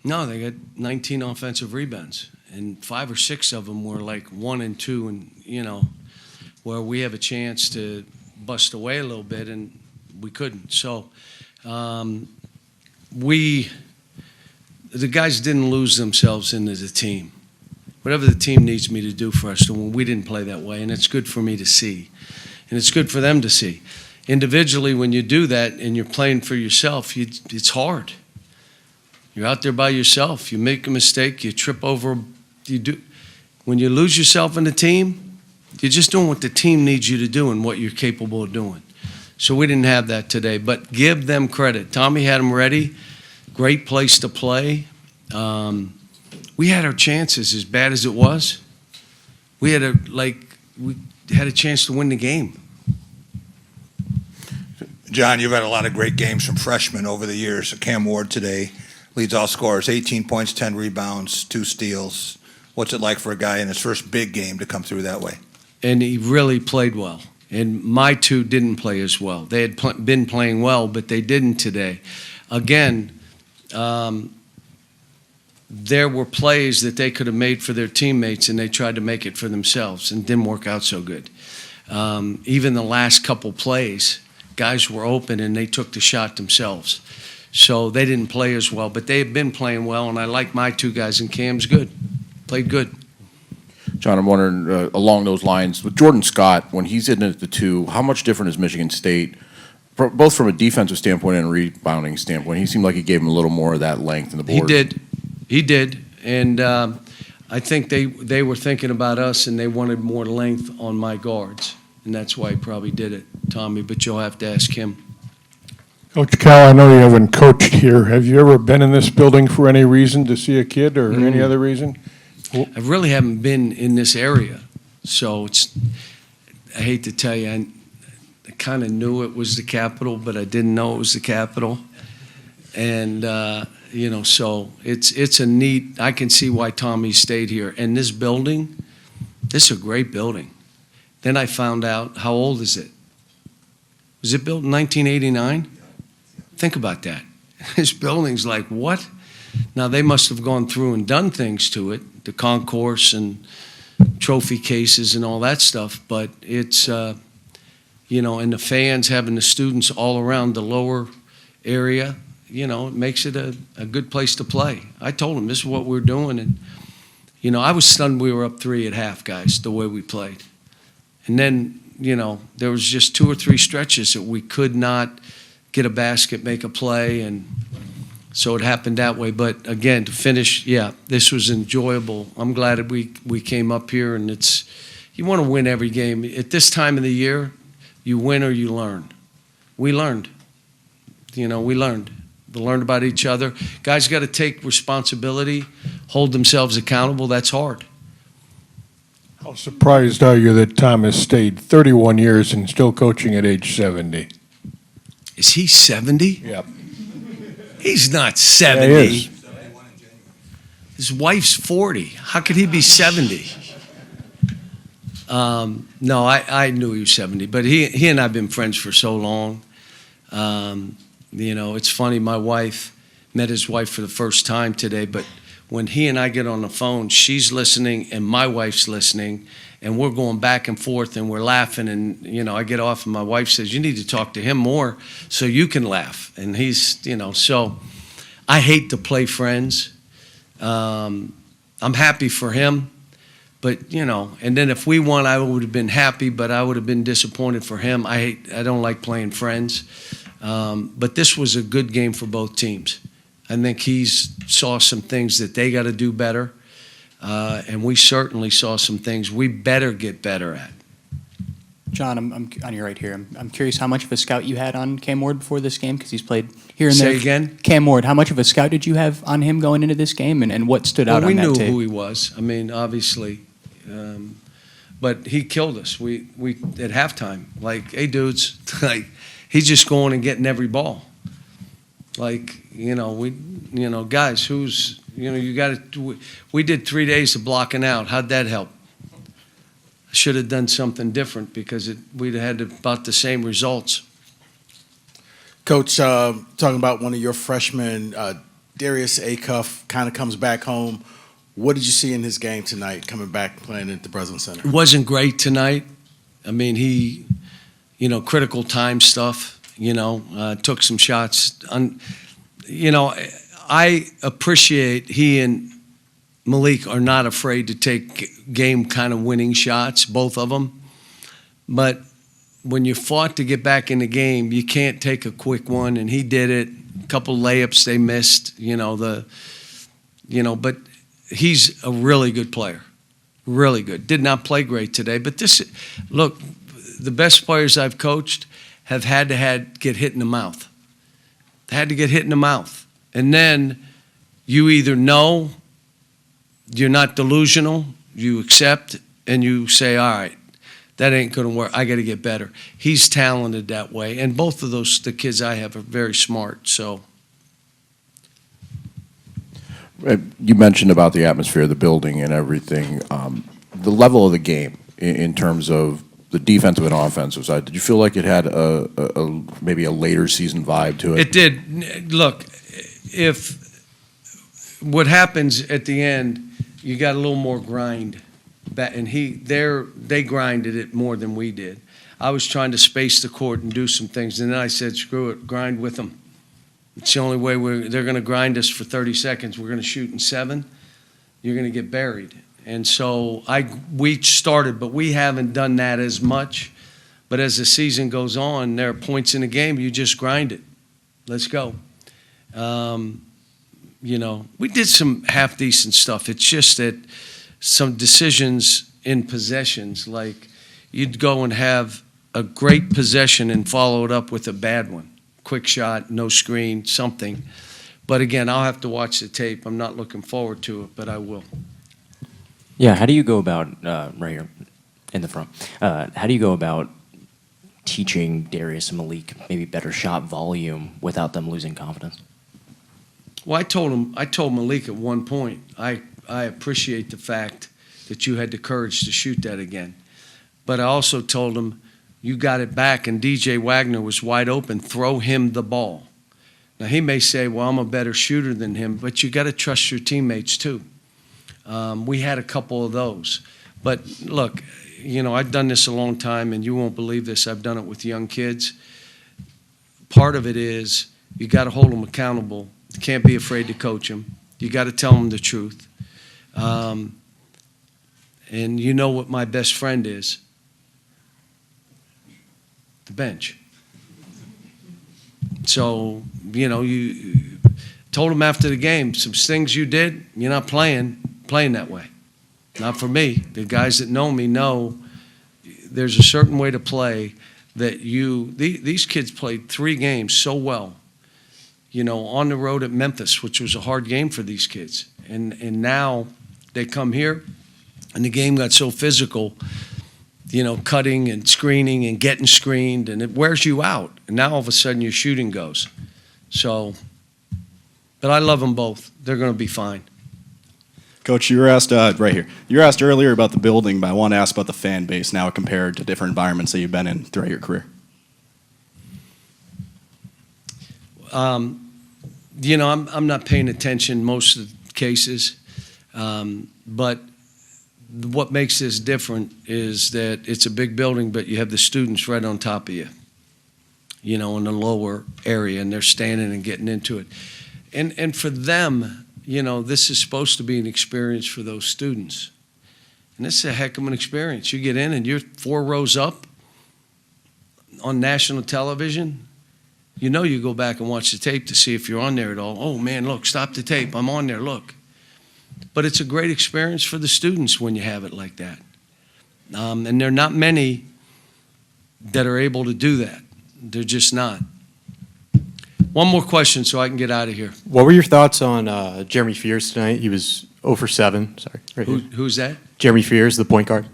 No, they got 19 offensive rebounds, and 5 or 6 of them were like 1 and 2, and where we have a chance to bust away a little bit, and we couldn't. So the guys didn't lose themselves into the team. Whatever the team needs me to do for us to win, we didn't play that way, and it's good for me to see, and it's good for them to see. Individually, when you do that and you're playing for yourself, it's hard. You're out there by yourself. You make a mistake. You trip over. When you lose yourself in the team, you're just doing what the team needs you to do and what you're capable of doing. So we didn't have that today, but give them credit. Tommy had them ready. Great place to play. We had our chances, as bad as it was. We had a chance to win the game. John, you've had a lot of great games from freshmen over the years. Cam Ward today leads all scorers, 18 points, 10 rebounds, 2 steals. What's it like for a guy in his first big game to come through that way? And he really played well. And my 2 didn't play as well. They had been playing well, but they didn't today. Again, there were plays that they could have made for their teammates, and they tried to make it for themselves, and didn't work out so good. Even the last couple plays, guys were open, and they took the shot themselves. So they didn't play as well, but they have been playing well, and I like my 2 guys, and Cam's good. Played good. John, I'm wondering, along those lines, with Jordan Scott, when he's in at the 2, how much different is Michigan State, both from a defensive standpoint and a rebounding standpoint? He seemed like he gave him a little more of that length in the board. He did, and I think they were thinking about us, and they wanted more length on my guards, and that's why he probably did it, Tommy, but you'll have to ask him. Coach Cal, I know you haven't coached here. Have you ever been in this building for any reason, to see a kid or any other reason? I really haven't been in this area, so I hate to tell you, I kind of knew it was the Capitol, but I didn't know it was the Capitol. And, so it's a neat, I can see why Tommy stayed here. And this building, this is a great building. Then I found out, how old is it? Was it built in 1989? Think about that. This building's like, what? Now, they must have gone through and done things to it, the concourse and trophy cases and all that stuff, but it's, and the fans having the students all around the lower area, it makes it a good place to play. I told them this is what we're doing, and, I was stunned we were up 3 at half, guys, the way we played. And then, there was just 2 or 3 stretches that we could not get a basket, make a play, and so it happened that way. But again, to finish, this was enjoyable. I'm glad that we came up here, and you want to win every game. At this time of the year, you win or you learn. We learned. We learned. We learned about each other. Guys got to take responsibility, hold themselves accountable. That's hard. How surprised are you that Thomas stayed 31 years and still coaching at age 70? Is he 70? Yep. He's not 70. Yeah, he is. His wife's 40. How could he be 70? No, I knew he was 70, but he and I have been friends for so long. It's funny, my wife met his wife for the first time today, but when he and I get on the phone, she's listening and my wife's listening, and we're going back and forth and we're laughing, and I get off and my wife says, you need to talk to him more so you can laugh. And he's, so I hate to play friends. I'm happy for him, but and then if we won, I would have been happy, but I would have been disappointed for him. I don't like playing friends. But this was a good game for both teams. I think he saw some things that they got to do better, and we certainly saw some things we better get better at. John, I'm on your right here. I'm curious how much of a scout you had on Cam Ward before this game, because he's played here and there. Say again? Cam Ward, how much of a scout did you have on him going into this game, and what stood out on that tape? We knew who he was. I mean, obviously. But he killed us. We at halftime, like, hey, dudes, like, he's just going and getting every ball. Like, guys, you got to, we did 3 days of blocking out. How'd that help? I should have done something different because we'd have had about the same results. Coach, talking about one of your freshmen, Darius Acuff kind of comes back home. What did you see in his game tonight, coming back playing at the Breslin Center? It wasn't great tonight. I mean, he, critical time stuff, took some shots. I appreciate he and Malik are not afraid to take game kind of winning shots, both of them. But when you fought to get back in the game, you can't take a quick one, and he did it. A couple layups they missed, but he's a really good player. Really good. Did not play great today, but look, the best players I've coached have had to get hit in the mouth. Had to get hit in the mouth. And then you either know you're not delusional, you accept, and you say, all right, that ain't going to work. I got to get better. He's talented that way. And both of the kids I have are very smart. So You mentioned about the atmosphere of the building and everything. The level of the game in terms of the defensive and offensive side, did you feel like it had maybe a later season vibe to it? it did. Look, if what happens at the end, you got a little more grind. And they grinded it more than we did. I was trying to space the court and do some things, and then I said, screw it, grind with them. It's the only way they're going to grind us for 30 seconds. We're going to shoot in 7. You're going to get buried. And so we started, but we haven't done that as much. But as the season goes on, there are points in the game, you just grind it. Let's go. We did some half-decent stuff. It's just that some decisions in possessions, like you'd go and have a great possession and follow it up with a bad one. Quick shot, no screen, something. But again, I'll have to watch the tape. I'm not looking forward to it, but I will. Yeah, how do you go about, right here in the front, how do you go about teaching Darius and Malik maybe better shot volume without them losing confidence? Well, I told Malik at one point, I appreciate the fact that you had the courage to shoot that again. But I also told him, you got it back, and DJ Wagner was wide open. Throw him the ball. Now, he may say, well, I'm a better shooter than him, but you got to trust your teammates, too. We had a couple of those. But, look, I've done this a long time, and you won't believe this. I've done it with young kids. Part of it is you got to hold them accountable. You can't be afraid to coach them. You got to tell them the truth. And you know what my best friend is? The bench. So, you told him after the game, some things you did, you're not playing that way. Not for me. The guys that know me know there's a certain way to play that these kids played 3 games so well, on the road at Memphis, which was a hard game for these kids. And now they come here, and the game got so physical, cutting and screening and getting screened, and it wears you out. And now all of a sudden your shooting goes. So, but I love them both. They're going to be fine. Coach, you were asked right here. You were asked earlier about the building, but I want to ask about the fan base now compared to different environments that you've been in throughout your career. I'm not paying attention most of the cases, but what makes this different is that it's a big building, but you have the students right on top of you, in the lower area, and they're standing and getting into it. And for them, this is supposed to be an experience for those students. And this is a heck of an experience. You get in and you're 4 rows up on national television. You go back and watch the tape to see if you're on there at all. Oh, man, look, stop the tape. I'm on there, look. But it's a great experience for the students when you have it like that. And there are not many that are able to do that. They're just not. One more question so I can get out of here. What were your thoughts on Jeremy Fears tonight? He was 0 for 7. Sorry. Right here. Who's that? Jeremy Fears, the point guard.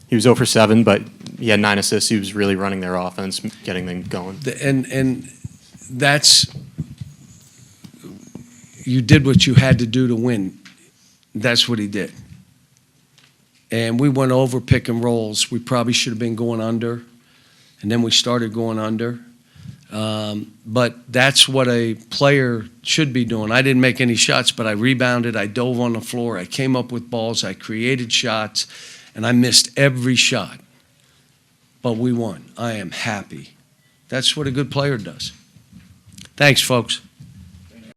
He was 0 for 7, but he had 9 assists. He was really running their offense, getting them going. And that's, you did what you had to do to win. That's what he did. And we went over pick and rolls. We probably should have been going under, and then we started going under. But that's what a player should be doing. I didn't make any shots, but I rebounded, I dove on the floor, I came up with balls, I created shots, and I missed every shot. But we won. I am happy. That's what a good player does. Thanks, folks.